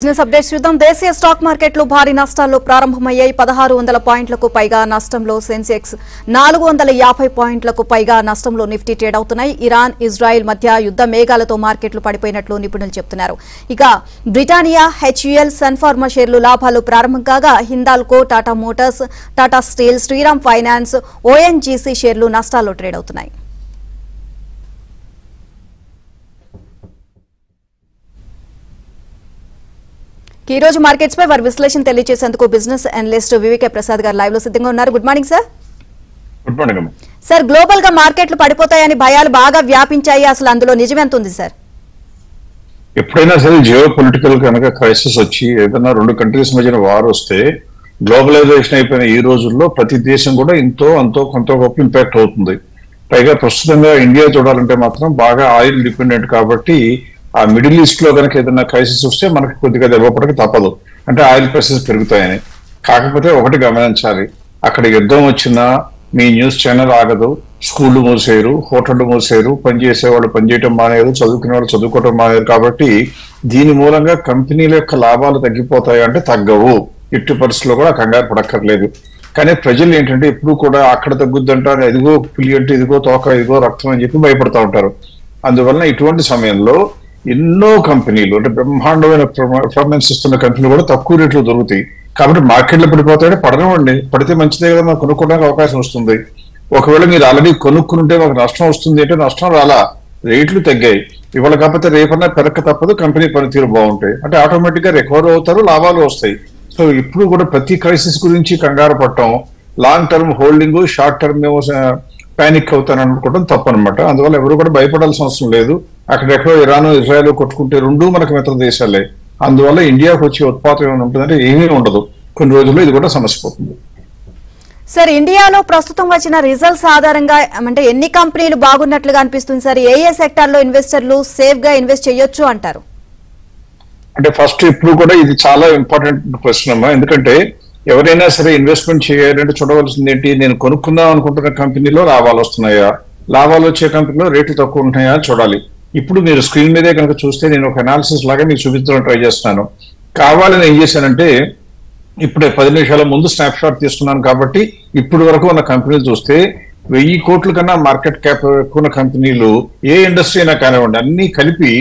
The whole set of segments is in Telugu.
బిజినెస్ అప్డేట్స్ చూద్దాం. దేశీయ స్టాక్ మార్కెట్లు భారీ నష్టాల్లో ప్రారంభమయ్యాయి. 1600 పాయింట్లకు పైగా నష్టంలో సెన్సెక్స్, 450 పాయింట్లకు పైగా నష్టంలో నిఫ్టీ ట్రేడ్ అవుతున్నాయి. ఇరాన్, ఇజ్రాయెల్ మధ్య యుద్ధ మేఘాలతో మార్కెట్లు పడిపోయినట్లు నిపుణులు చెబుతున్నారు. ఇక బ్రిటానియా, హెచ్యుఎల్, సన్ఫార్మా షేర్లు లాభాలు ప్రారంభం కాగా Hindalco, Tata Motors, Tata Steel, Shriram Finance, ONGC షేర్లు నష్టాల్లో ట్రేడ్ అవుతున్నాయి. ఈ రోజు మార్కెట్స్ పై వారి విశ్లేషణ తెలియజేసేందుకు బిజినెస్ అనలిస్ట్ వివేకే ప్రసాద్ గారు లైవ్ లో సిద్ధంగా ఉన్నారు. Good morning sir. Good morning sir, global గా మార్కెట్లు పడిపోతాయని భయాలు బాగా వ్యాపించాయి. అసలు అందులో నిజమెంత ఉంది సార్? ఎప్పుడైనా సరే జియో పొలిటికల్ కనుక క్రైసిస్ వచ్చి ఏదైనా రెండు కంట్రీస్ మధ్యన వార్ వస్తే గ్లోబలైజేషన్ అయిపోయిన ఈ రోజుల్లో ప్రతి దేశం కూడా అంతో కొంత గొప్ప ఇంపాక్ట్ అవుతుంది. పైగా ప్రస్తుతంగా ఇండియా చూడాలంటే మాత్రం బాగా ఆయిల్ డిపెండెంట్ కాబట్టి ఆ మిడిల్ ఈస్ట్ లో కనుక ఏదైనా క్రైసిస్ వస్తే మనకి కొద్దిగా దెబ్బపడక తప్పదు. అంటే ఆయిల్ ప్రైసెస్ పెరుగుతాయని. కాకపోతే ఒకటి గమనించాలి, అక్కడ యుద్ధం వచ్చినా మీ న్యూస్ ఛానల్ ఆగదు, స్కూళ్ళు మూసేయరు, హోటళ్లు మూసేయరు, పనిచేసేవాళ్ళు పనిచేయటం మానేరు, చదువుకునే వాళ్ళు చదువుకోవటం మానేరు. కాబట్టి దీని మూలంగా కంపెనీల యొక్క లాభాలు తగ్గిపోతాయి అంటే తగ్గవు. ఇట్టి పరిస్థితుల్లో కూడా కంగారు పడక్కర్లేదు. కానీ ప్రజలు ఏంటంటే ఎప్పుడు కూడా అక్కడ తగ్గుద్దంటారు, ఇదిగో పులి అంటే ఇదిగో తోక, ఇదిగో రక్తం అని చెప్పి భయపడతా ఉంటారు. అందువలన ఇటువంటి సమయంలో ఎన్నో కంపెనీలు అంటే బ్రహ్మాండమైన పర్ఫార్మెన్స్ ఇస్తున్న కంపెనీలు కూడా తక్కువ రేట్లు దొరుకుతాయి. కాబట్టి మార్కెట్లో పడిపోతాయంటే పడనివ్వండి, పడితే మంచిదే కదా, మనకు కొనుక్కోవడానికి అవకాశం వస్తుంది. ఒకవేళ మీరు ఆల్రెడీ కొనుక్కుంటే మాకు నష్టం వస్తుంది అంటే నష్టం రాలా, రేట్లు తగ్గాయి. ఇవాళ కాకపోతే రేపన్నా పెరక్క తప్పదు, కంపెనీ పనితీరు బాగుంటాయి అంటే ఆటోమేటిక్ గా రికవర్ అవుతారు, లాభాలు వస్తాయి. సో ఇప్పుడు కూడా ప్రతి క్రైసిస్ గురించి కంగారు పడటం, long term holding, short term ఏమో పానిక్ అవుతాను అనుకోవడం తప్పనమాట. అందువల్ల ఎవరు కూడా భయపడాల్సిన అవసరం లేదు. అక్కడెక్కడో ఇరాన్, ఇజ్రాయెల్ కొట్టుకుంటే రెండూ మనకు మిత్ర దేశాలే. అందువల్ల ఇండియాకు వచ్చే ఉత్పాదం ఏమైనా ఉంటుందంటే ఏమీ ఉండదు. కొన్ని రోజుల్లో ఇది కూడా సమస్య పోతుంది. సార్, ఇండియాలో ప్రస్తుతం వచ్చిన రిజల్ట్స్ ఆధారంగా అంటే ఎన్ని కంపెనీలు బాగున్నట్లుగా అనిపిస్తుంది సార్? ఏ సెక్టార్ లో ఇన్వెస్టర్లు సేఫ్ గా ఇన్వెస్ట్ చేయొచ్చు అంటారు? అంటే ఫస్ట్ ఇప్పుడు కూడా ఇది చాలా ఇంపార్టెంట్ క్వశ్చన్ అమ్మా. ఎందుకంటే ఎవరైనా సరే ఇన్వెస్ట్మెంట్ చేయాలంటే చూడవలసింది ఏంటి, నేను కొనుక్కుందాం అనుకుంటున్న కంపెనీలో లాభాలు వస్తున్నాయా, లాభాలు వచ్చే కంపెనీలో రేట్లు తక్కువ ఉంటున్నాయా చూడాలి. ఇప్పుడు మీరు స్క్రీన్ మీదే కనుక చూస్తే నేను ఒక అనాలిసిస్ లాగా మీకు చూపించడం ట్రై చేస్తున్నాను. కావాలని ఏం చేశానంటే ఇప్పుడే 10 నిమిషాల ముందు స్నాప్ షాట్ తీసుకున్నాను. కాబట్టి ఇప్పుడు వరకు ఉన్న కంపెనీలు చూస్తే 1000 కోట్ల కన్నా మార్కెట్ క్యాప్ ఎక్కువ ఉన్న కంపెనీలు ఏ ఇండస్ట్రీ అయినా కానివ్వండి అన్ని కలిపి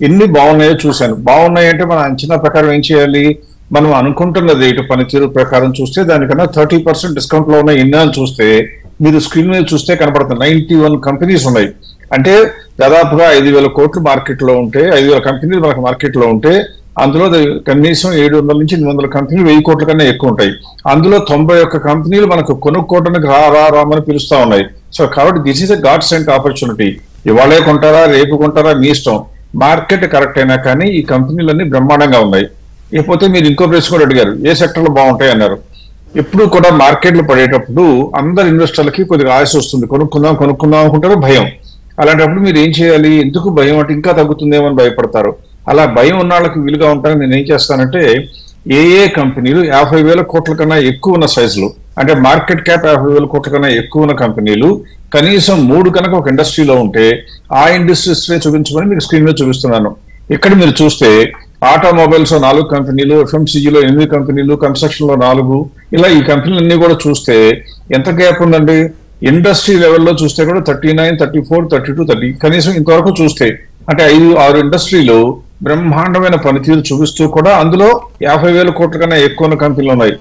ఎన్ని బాగున్నాయో చూశాను. బాగున్నాయంటే మన అంచనా ప్రకారం ఏం చేయాలి, మనం అనుకుంటున్న రేటు పనితీరు ప్రకారం చూస్తే దానికన్నా 30% డిస్కౌంట్ లో ఉన్న ఇన్నాళ్ళు చూస్తే మీరు స్క్రీన్ మీద చూస్తే కనపడుతుంది 91 కంపెనీస్ ఉన్నాయి. అంటే దాదాపుగా 5000 కోట్లు మార్కెట్ లో ఉంటే 5000 కంపెనీలు మనకు మార్కెట్ లో ఉంటే అందులో కనీసం 700 నుంచి 800 కంపెనీలు 1000 కోట్ల కన్నా ఎక్కువ ఉంటాయి. అందులో 91 కంపెనీలు మనకు కొనుక్కోవడానికి రామని పిలుస్తా ఉన్నాయి. సో కాబట్టి this is a god sent opportunity. ఇవాళే కొంటారా రేపు కొంటారా మీ ఇష్టం. మార్కెట్ కరెక్ట్ అయినా కానీ ఈ కంపెనీలన్నీ బ్రహ్మాండంగా ఉన్నాయి. ఇకపోతే మీరు ఇంకో ప్రశ్న కూడా అడిగారు, ఏ సెక్టర్ లో బాగుంటాయి అన్నారు. ఎప్పుడు కూడా మార్కెట్లు పడేటప్పుడు అందరు ఇన్వెస్టర్లకి కొద్దిగా ఆశ వస్తుంది, కొనుక్కుందాం అనుకుంటారు, భయం. అలాంటప్పుడు మీరు ఏం చేయాలి, ఎందుకు భయం అంటే ఇంకా తగ్గుతుందేమో అని భయపడతారు. అలా భయం ఉన్న వాళ్ళకి వీలుగా ఉంటారని నేను ఏం చేస్తానంటే ఏ కంపెనీలు 50,000 కోట్ల కన్నా ఎక్కువ ఉన్న సైజులు అంటే మార్కెట్ క్యాప్ 50,000 కోట్ల కన్నా ఎక్కువ ఉన్న కంపెనీలు కనీసం 3 కనుక ఒక ఇండస్ట్రీలో ఉంటే ఆ ఇండస్ట్రీస్ చూపించమని మీకు స్క్రీన్ మీద చూపిస్తున్నాను. ఇక్కడ మీరు చూస్తే ఆటోమొబైల్స్ 4 కంపెనీలు, FMCGలో 8 కంపెనీలు, కన్స్ట్రక్షన్ లో 4, ఇలా ఈ కంపెనీలన్నీ కూడా చూస్తే ఎంత గ్యాప్ ఉందండి. ఇండస్ట్రీ లెవెల్లో చూస్తే కూడా 39, 34, 32, 30 కనీసం ఇంతవరకు చూస్తే అంటే 5-6 ఇండస్ట్రీలు బ్రహ్మాండమైన పనితీరు చూపిస్తూ కూడా అందులో 50,000 కోట్ల కన్నా ఎక్కువ ఉన్న కంపెనీలు ఉన్నాయి.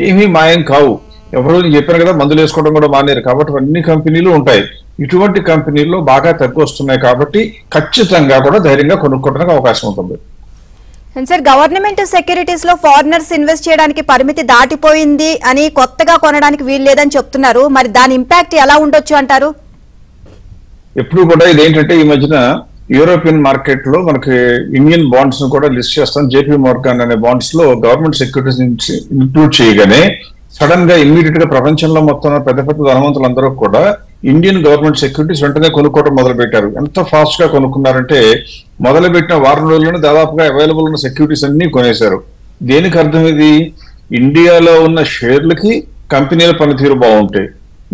ఏమీ మాయం కావు. ఎవరో చెప్పాను కదా, మందులు వేసుకోవడం కూడా మానేరు. కాబట్టి అన్ని కంపెనీలు ఉంటాయి. ఇటువంటి కంపెనీల్లో బాగా తక్కువ వస్తున్నాయి కాబట్టి ఖచ్చితంగా కూడా ధైర్యంగా కొనుక్కోవడానికి అవకాశం ఉంటుంది. సార్, గవర్నమెంట్ సెక్యూరిటీస్ లో ఫారినర్స్ ఇన్వెస్ట్ చేయడానికి పరిమితి దాటిపోయింది అని కొత్తగా కొనడానికి వీలు లేదని చెప్తున్నారు. మరి దాని ఇంపాక్ట్ ఎలా ఉండొచ్చు అంటారు? ఎప్పుడు కూడా ఇదేంటంటే ఈ మధ్యన యూరోపియన్ మార్కెట్ లో మనకి ఇండియన్ బాండ్స్ ను కూడా లిస్ట్ చేస్తాం. JP Morgan అనే బాండ్స్ లో గవర్నమెంట్ సెక్యూరిటీస్ ఇంక్లూడ్ చేయగానే సడన్ గా ఇమ్మీడియట్ గా ప్రపంచంలో మొత్తం పెద్ద ధనవంతులందరూ కూడా ఇండియన్ గవర్నమెంట్ సెక్యూరిటీస్ వెంటనే కొనుక్కోవడం మొదలు పెట్టారు. ఎంత ఫాస్ట్ గా కొనుక్కున్నారంటే మొదలుపెట్టిన వారం రోజుల్లోనే దాదాపుగా అవైలబుల్ ఉన్న సెక్యూరిటీస్ అన్ని కొనేశారు. దేనికి అర్థం ఇది, ఇండియాలో ఉన్న షేర్లకి కంపెనీల పనితీరు బాగుంటాయి,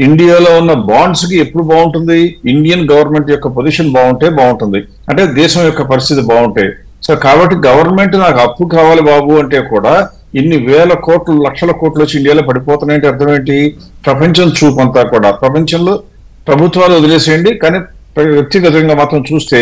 ఇండియాలో ఉన్న బాండ్స్ కి ఎప్పుడు బాగుంటుంది, ఇండియన్ గవర్నమెంట్ యొక్క పొజిషన్ బాగుంటే బాగుంటుంది, అంటే దేశం యొక్క పరిస్థితి బాగుంటాయి. సో కాబట్టి గవర్నమెంట్ నాకు అప్పు కావాలి బాబు అంటే కూడా ఇన్ని వేల కోట్లు లక్షల కోట్లు వచ్చి ఇండియాలో పడిపోతున్నాయంటే అర్థం ఏంటి? ప్రపంచం చూపు అంతా కూడా ప్రపంచంలో ప్రభుత్వాలు వదిలేసేయండి, కానీ వ్యక్తిగతంగా మాత్రం చూస్తే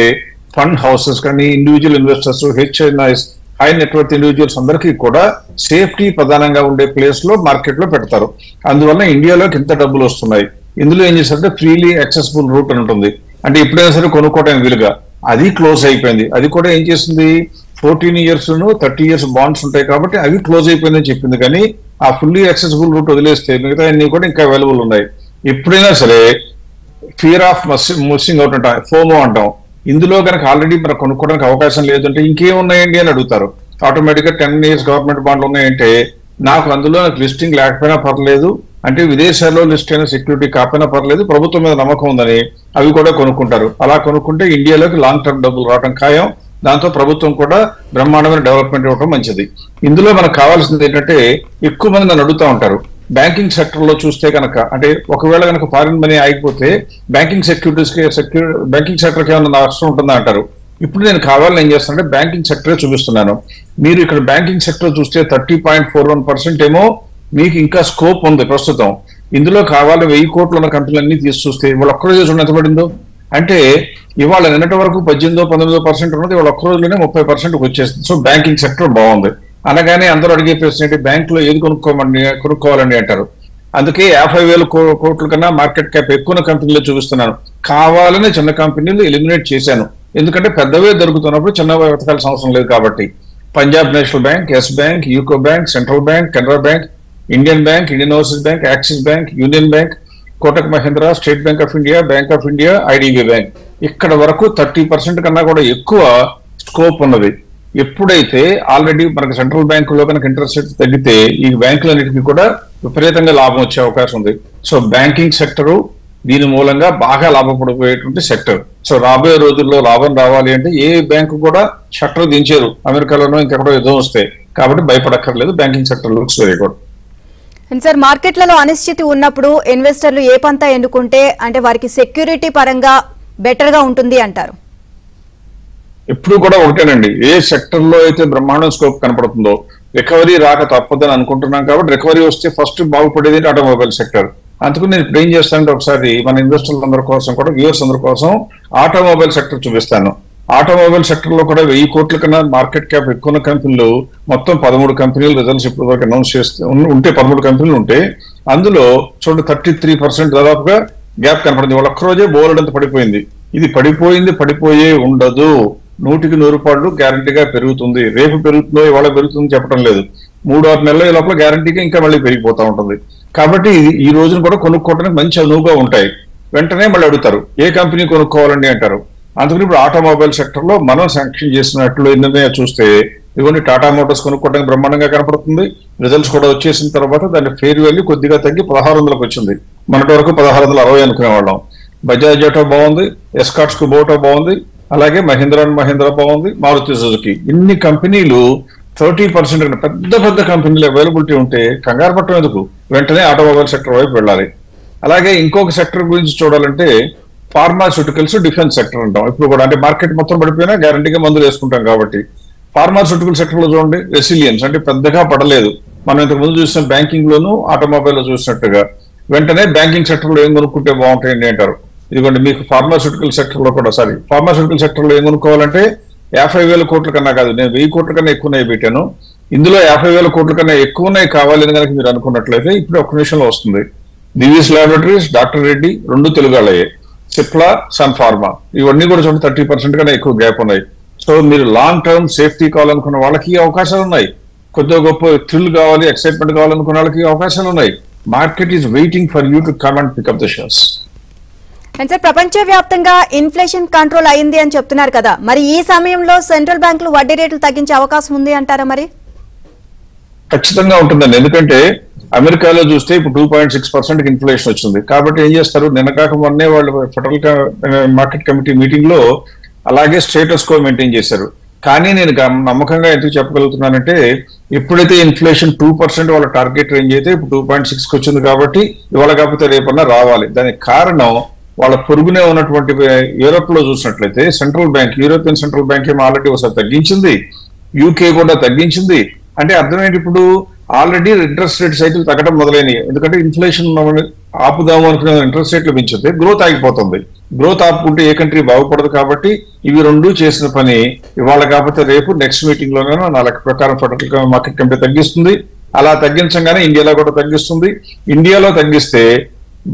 ఫండ్ హౌసెస్ కానీ individual investors HNIs high network individuals అందరికీ కూడా సేఫ్టీ ప్రధానంగా ఉండే ప్లేస్ లో మార్కెట్ లో పెడతారు. అందువల్ల ఇండియాలోకి ఇంత డబ్బులు వస్తున్నాయి. ఇందులో ఏం చేస్తారంటే ఫ్రీలీ యాక్సెసిబుల్ రూట్ అని ఉంటుంది, అంటే ఎప్పుడైనా సరే కొనుక్కోవడానికి వీలుగా. అది క్లోజ్ అయిపోయింది. అది కూడా ఏం చేసింది, 14 years 30 years బాండ్స్ ఉంటాయి కాబట్టి అవి క్లోజ్ అయిపోయిందని చెప్పింది. కానీ ఆ ఫుల్లీ యాక్సెసిబుల్ రూట్ వదిలేస్తే మిగతా అన్ని కూడా ఇంకా అవైలబుల్ ఉన్నాయి. ఎప్పుడైనా సరే ఫియర్ ఆఫ్ మిస్సింగ్ అవుట్ అంటాం, ఫోమో అంటాం. ఇందులో కనుక ఆల్రెడీ మనకు కొనుక్కోవడానికి అవకాశం లేదంటే ఇంకేమున్నాయండి అని అడుగుతారు. ఆటోమేటిక్ గా 10 years గవర్నమెంట్ బాండ్లు ఉన్నాయంటే నాకు అందులో లిస్టింగ్ లేకపోయినా పర్లేదు, అంటే విదేశాల్లో లిస్ట్ అయిన సెక్యూరిటీ కాకపోయినా పర్లేదు, ప్రభుత్వం మీద నమ్మకం ఉందని అవి కూడా కొనుక్కుంటారు. అలా కొనుక్కుంటే ఇండియాలోకి లాంగ్ టర్మ్ డబ్బులు రావడం ఖాయం. దాంతో ప్రభుత్వం కూడా బ్రహ్మాండమైన డెవలప్మెంట్ ఇవ్వడం మంచిది. ఇందులో మనకు కావాల్సింది ఏంటంటే, ఎక్కువ మంది నన్ను అడుగుతూ ఉంటారు, బ్యాంకింగ్ సెక్టర్ లో చూస్తే కనుక, అంటే ఒకవేళ కనుక ఫారిన్ మనీ ఆగిపోతే బ్యాంకింగ్ బ్యాంకింగ్ సెక్టర్ కి ఏమైనా నష్టం ఉంటుందా అంటారు. ఇప్పుడు నేను కావాలని ఏం చేస్తానంటే బ్యాంకింగ్ సెక్టరే చూపిస్తున్నాను. మీరు ఇక్కడ బ్యాంకింగ్ సెక్టర్ చూస్తే 30.41% ఏమో మీకు ఇంకా స్కోప్ ఉంది ప్రస్తుతం. ఇందులో కావాలి 1000 కోట్లు ఉన్న కంపెనీలన్నీ తీసి చూస్తే ఇవాళ ఒక్కరోజు చూడండి ఎంత పడిందో. అంటే ఇవాళ నిన్నటి వరకు 18-19% ఉన్నది ఇవాళ ఒక్క రోజులోనే 30% వచ్చేస్తుంది. సో బ్యాంకింగ్ సెక్టర్ బాగుంది. అనగానే అందరూ అడిగే ప్రశ్న ఏంటి, బ్యాంకులో ఏది కొనుక్కోవాలండి అంటారు. అందుకే 50,000 కోట్ల కన్నా మార్కెట్ క్యాప్ ఎక్కువ కంపెనీలు చూపిస్తున్నాను. కావాలని చిన్న కంపెనీలు ఎలిమినేట్ చేశాను, ఎందుకంటే పెద్దవే దొరుకుతున్నప్పుడు చిన్న వెతకాల్సిన అవసరం లేదు కాబట్టి. Punjab National Bank, Yes Bank, UCO Bank, Central Bank, Canara Bank, Indian Bank, Indian Overseas Bank, Axis Bank, Union Bank, Kotak Mahindra, State Bank of India, Bank of India, IDBI Bank, ఇక్కడ వరకు 30% కన్నా కూడా ఎక్కువ స్కోప్ ఉన్నది. ఎప్పుడైతే ఆల్రెడీ మనకు సెంట్రల్ బ్యాంకులో కనుక ఇంట్రెస్ట్ రేట్ తగ్గితే ఈ బ్యాంకులన్నిటికీ కూడా విపరీతంగా లాభం వచ్చే అవకాశం ఉంది. సో బ్యాంకింగ్ సెక్టరు దీని మూలంగా బాగా లాభపడిపోయేటువంటి సెక్టర్. సో రాబోయే రోజుల్లో లాభం రావాలి అంటే ఏ బ్యాంకు కూడా షట్టర్ దించారు, అమెరికాలోనో ఇంకెక్కడో యుద్ధం వస్తే. కాబట్టి భయపడక్కర్లేదు, banking sector looks very good. Sir, మార్కెట్లలో అనిశ్చితి ఉన్నప్పుడు ఇన్వెస్టర్లు ఏ పంతా ఎన్నుకుంటే అంటే వారికి సెక్యూరిటీ పరంగా బెటర్ గా ఉంటుంది అంటారు? ఎప్పుడు కూడా ఒకటేనండి, ఏ సెక్టర్ లో అయితే బ్రహ్మాండం స్కోప్ కనపడుతుందో రికవరీ రాక తప్పదని అనుకుంటున్నాం. కాబట్టి రికవరీ వస్తే ఫస్ట్ బాగుపడేది ఆటోమొబైల్ సెక్టర్. అందుకు నేను ఇప్పుడు ఏం చేస్తానంటే ఒకసారి మన ఇన్వెస్టర్ల అందరి కోసం కూడా, వ్యూవర్స్ అందరి కోసం ఆటోమొబైల్ సెక్టర్ చూపిస్తాను. ఆటోమొబైల్ సెక్టర్ లో కూడా 1000 కోట్ల కన్నా మార్కెట్ క్యాప్ ఎక్కువ కంపెనీలు మొత్తం 13 కంపెనీలు రిజల్ట్స్ ఇప్పుడు వరకు అనౌన్స్ చేస్తే ఉంటే 13 కంపెనీలు ఉంటే అందులో చూడండి 33% దాదాపుగా గ్యాప్ కనపడింది. వాళ్ళ ఒక్కరోజే బోలెడంత పడిపోయింది. ఇది పడిపోయే ఉండదు, 100% గ్యారంటీగా పెరుగుతుంది. రేపు పెరుగుతుందో ఇవాళ పెరుగుతుందో చెప్పడం లేదు, 3-6 నెలల లోపల గ్యారంటీగా ఇంకా మళ్ళీ పెరిగిపోతూ ఉంటుంది. కాబట్టి ఈ రోజున కూడా కొనుక్కోవడానికి మంచి అనువుగా ఉంటాయి. వెంటనే మళ్ళీ అడుగుతారు ఏ కంపెనీ కొనుక్కోవాలండి అంటారు. అందుకని ఇప్పుడు ఆటోమొబైల్ సెక్టర్ లో మనం శాంక్షన్ చేసినట్లు ఎన్నో చూస్తే ఇవన్నీ టాటా మోటార్స్ కొనుక్కోవడానికి బ్రహ్మాండంగా కనపడుతుంది. రిజల్ట్స్ కూడా వచ్చేసిన తర్వాత దాని ఫేర్ వాల్యూ కొద్దిగా తగ్గి 1600కు వచ్చింది. మనటి వరకు 1660 అనుకునేవాళ్ళం. బజాజ్ ఆటో బాగుంది, ఎస్కాట్స్ కుబోటో బాగుంది, అలాగే మహీంద్రా బాగుంది, మారుతి సుజుకి. ఇన్ని కంపెనీలు 30% పెద్ద కంపెనీలు అవైలబిలిటీ ఉంటే కంగారు పట్టడం ఎందుకు, వెంటనే ఆటోమొబైల్ సెక్టర్ వైపు వెళ్ళాలి. అలాగే ఇంకొక సెక్టర్ గురించి చూడాలంటే ఫార్మాస్యూటికల్స్, డిఫెన్స్ సెక్టర్ అంటాం. ఇప్పుడు కూడా అంటే మార్కెట్ మొత్తం పడిపోయినా గ్యారంటీగా మందులు వేసుకుంటాం కాబట్టి ఫార్మాస్యూటికల్ సెక్టర్ లో చూడండి రెసిలియన్స్, అంటే పెద్దగా పడలేదు. మనం ఇంతకు ముందు చూసిన బ్యాంకింగ్ లోను ఆటోమొబైల్ లో చూసినట్టుగా. వెంటనే బ్యాంకింగ్ సెక్టర్ లో ఏం కొనుక్కుంటే బాగుంటాయండి అంటారు. ఇదిగోండి మీకు ఫార్మాస్యూటికల్ సెక్టర్ లో కూడా ఫార్మాస్యూటికల్ సెక్టర్ లో ఏం కొనుక్కోవాలంటే 50,000 కోట్ల కన్నా కాదు, నేను 1000 కోట్ల కన్నా ఎక్కువనే పెట్టాను. ఇందులో 50,000 కోట్ల కన్నా ఎక్కువనే కావాలి అని కనుక మీరు అనుకున్నట్లయితే ఇప్పుడు ఒక్క నిమిషంలో వస్తుంది. దివీస్ ల్యాబొరేటరీస్, డాక్టర్ రెడ్డి, 2 తెలుగాళ్ళయ్యాయి, సిప్లా, సన్ ఫార్మా, ఇవన్నీ కూడా చూడండి 30% కన్నా ఎక్కువ గ్యాప్ ఉన్నాయి. సో మీరు లాంగ్ టర్మ్ సేఫ్టీ కావాలనుకున్న వాళ్ళకి అవకాశాలు ఉన్నాయి, కొద్దిగా గొప్ప థ్రిల్ కావాలి, ఎక్సైట్మెంట్ కావాలనుకున్న వాళ్ళకి అవకాశాలు ఉన్నాయి. Market is waiting for you to come and pick up the shares. Sir, ప్రపంచవ్యాప్తంగా ఇన్ఫ్లేషన్ కంట్రోల్ అయింది అని చెప్తున్నారు కదా, మరి ఈ సమయంలో సెంట్రల్ బ్యాంకులు వడ్డీ రేట్లు తగ్గించే అవకాశం ఉంది అంటారా? మరి ఖచ్చితంగా ఉంటుందండి, ఎందుకంటే అమెరికాలో చూస్తే ఇప్పుడు 2.6% ఇన్ఫ్లేషన్ వచ్చింది. కాబట్టి ఏం చేస్తారు, నిన్న కాక మొన్నే వాళ్ళు ఫెడరల్ మార్కెట్ కమిటీ మీటింగ్ లో అలాగే స్టేటస్ కో మెయింటైన్ చేశారు. కానీ నేను నమ్మకంగా ఎందుకు చెప్పగలుగుతున్నానంటే ఎప్పుడైతే ఇన్ఫ్లేషన్ 2% వాళ్ళ టార్గెట్ రేంజ్ అయితే ఇప్పుడు 2.6కి వచ్చింది. కాబట్టి ఇవాళ కాకపోతే రేపన్నా రావాలి. దానికి కారణం వాళ్ళ పొరుగునే ఉన్నటువంటి యూరోప్ లో చూసినట్లయితే యూరోపియన్ సెంట్రల్ బ్యాంక్ ఏమో ఆల్రెడీ ఒకసారి తగ్గించింది, యూకే కూడా తగ్గించింది. అంటే అర్థమేంటి, ఇప్పుడు ఆల్రెడీ ఇంట్రెస్ట్ రేట్ సైకిల్ తగ్గడం మొదలైనవి. ఎందుకంటే ఇన్ఫ్లేషన్ ఆపుదాము అనుకునే ఇంట్రెస్ట్ రేట్లు పెంచితే గ్రోత్ ఆగిపోతుంది. గ్రోత్ ఆపుకుంటే ఏ కంట్రీ బాగుపడదు. కాబట్టి ఇవి రెండు చేసిన పని ఇవాళ కాకపోతే రేపు నెక్స్ట్ మీటింగ్ లోనే నా లెక్క ప్రకారం ఫెడరల్ మార్కెట్ కమిటీ తగ్గిస్తుంది. అలా తగ్గించగానే ఇండియాలో కూడా తగ్గిస్తుంది. ఇండియాలో తగ్గిస్తే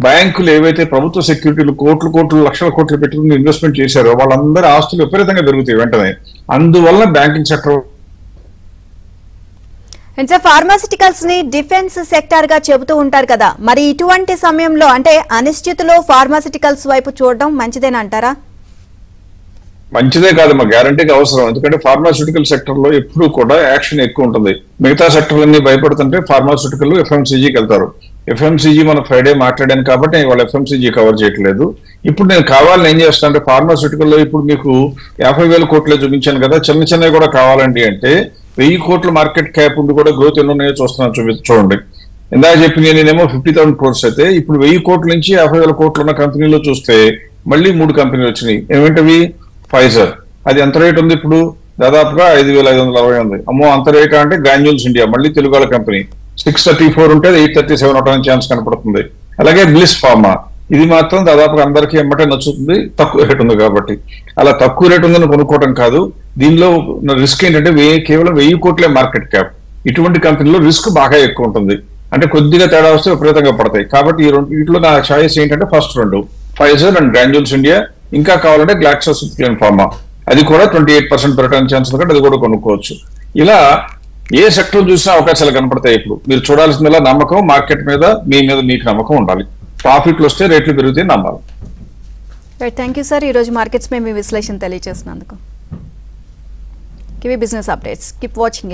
బ్యాంకులు ఏవైతే ప్రభుత్వ సెక్యూరిటీలు కోట్లు లక్షల కోట్లు పెట్టుకుని ఇన్వెస్ట్మెంట్ చేశారో వాళ్ళందరి ఆస్తులు విపరీతంగా పెరుగుతాయి వెంటనే. అందువల్ల బ్యాంకింగ్ సెక్టర్ ఫార్మాసిటికల్స్ ని డిఫెన్స్ సెక్టార్ గా చెబుతూ ఉంటారు కదా, మరి ఇటువంటి సమయంలో అంటే అనిశ్చితిలో ఫార్మాసిటికల్స్ వైపు చూడడం మంచిదేనంటారా? మంచిదే కాదు, మా గ్యారంటీకి అవసరం. ఎందుకంటే ఫార్మాస్యూటికల్ సెక్టర్ లో ఎప్పుడు కూడా యాక్షన్ ఎక్కువ ఉంటుంది. మిగతా సెక్టర్లన్నీ భయపడుతుంటే ఫార్మాస్యూటికల్ ఎఫ్ఎంసీజీకి వెళ్తారు. ఎఫ్ఎంసీజీ మనం ఫ్రైడే మాట్లాడాను కాబట్టి వాళ్ళు ఎఫ్ఎంసీజీ కవర్ చేయట్లేదు. ఇప్పుడు నేను కావాలని ఏం చేస్తాను అంటే ఫార్మాస్యూటికల్ లో ఇప్పుడు మీకు 50,000 కోట్లే చూపించాను కదా, చిన్నవి కూడా కావాలండి అంటే 1000 కోట్ల మార్కెట్ క్యాప్ ఉండి కూడా గ్రోత్ ఎన్ని ఉన్నాయో చూడండి. ఇందాక చెప్పింది నేనేమో 50,000 crores అయితే ఇప్పుడు 1000 కోట్ల నుంచి 50,000 కోట్లు ఉన్న కంపెనీలో చూస్తే మళ్ళీ 3 కంపెనీలు వచ్చినాయి. ఏమిటవి? ఫైజర్, అది ఎంత రేట్ ఉంది ఇప్పుడు? దాదాపుగా 5,560 ఉంది. అమ్మో అంత రేట్ అంటే గ్రాన్యూల్స్ ఇండియా, మళ్ళీ తెలుగు వాళ్ళ కంపెనీ 634 ఉంటే 837 అవడానికి ఛాన్స్ కనపడుతుంది. అలాగే బ్లిస్ ఫార్మా, ఇది మాత్రం దాదాపుగా అందరికీ ఎమ్మటే నచ్చుతుంది, తక్కువ రేట్ ఉంది కాబట్టి. అలా తక్కువ రేట్ ఉందని కొనుక్కోవడం కాదు, దీనిలో రిస్క్ ఏంటంటే కేవలం 1000 కోట్లే మార్కెట్ క్యాప్. ఇటువంటి కంపెనీలో రిస్క్ బాగా ఎక్కువ ఉంటుంది. అంటే కొద్దిగా తేడా వస్తే విపరీతంగా పడతాయి. కాబట్టి ఈ వీటిలో నా చాయిస్ ఏంటంటే first 2 Pfizer and granules India. ఇంకా కావాలంటే గ్లాక్సోస్మిత్క్లైన్ ఫార్మా, అది కూడా 28% పెరగడానికి ఛాన్స్ ఉంది, అది కూడా కొనుక్కోవచ్చు. ఇలా ఏ సెక్టర్ చూసినా అవకాశాలు కనపడతాయి. ఇప్పుడు మీరు చూడాల్సిందల్లా నమ్మకం, మార్కెట్ మీద మీ మీద మీకు నమ్మకం ఉండాలి. ప్రాఫిట్లు వస్తే రేట్లు పెరిగితే నమ్మాలి. థ్యాంక్ యూ సార్, ఈ రోజు మార్కెట్స్ మేము మీ విశ్లేషణ తెలియజేసినందుకు. Kiwi business updates, keep watching.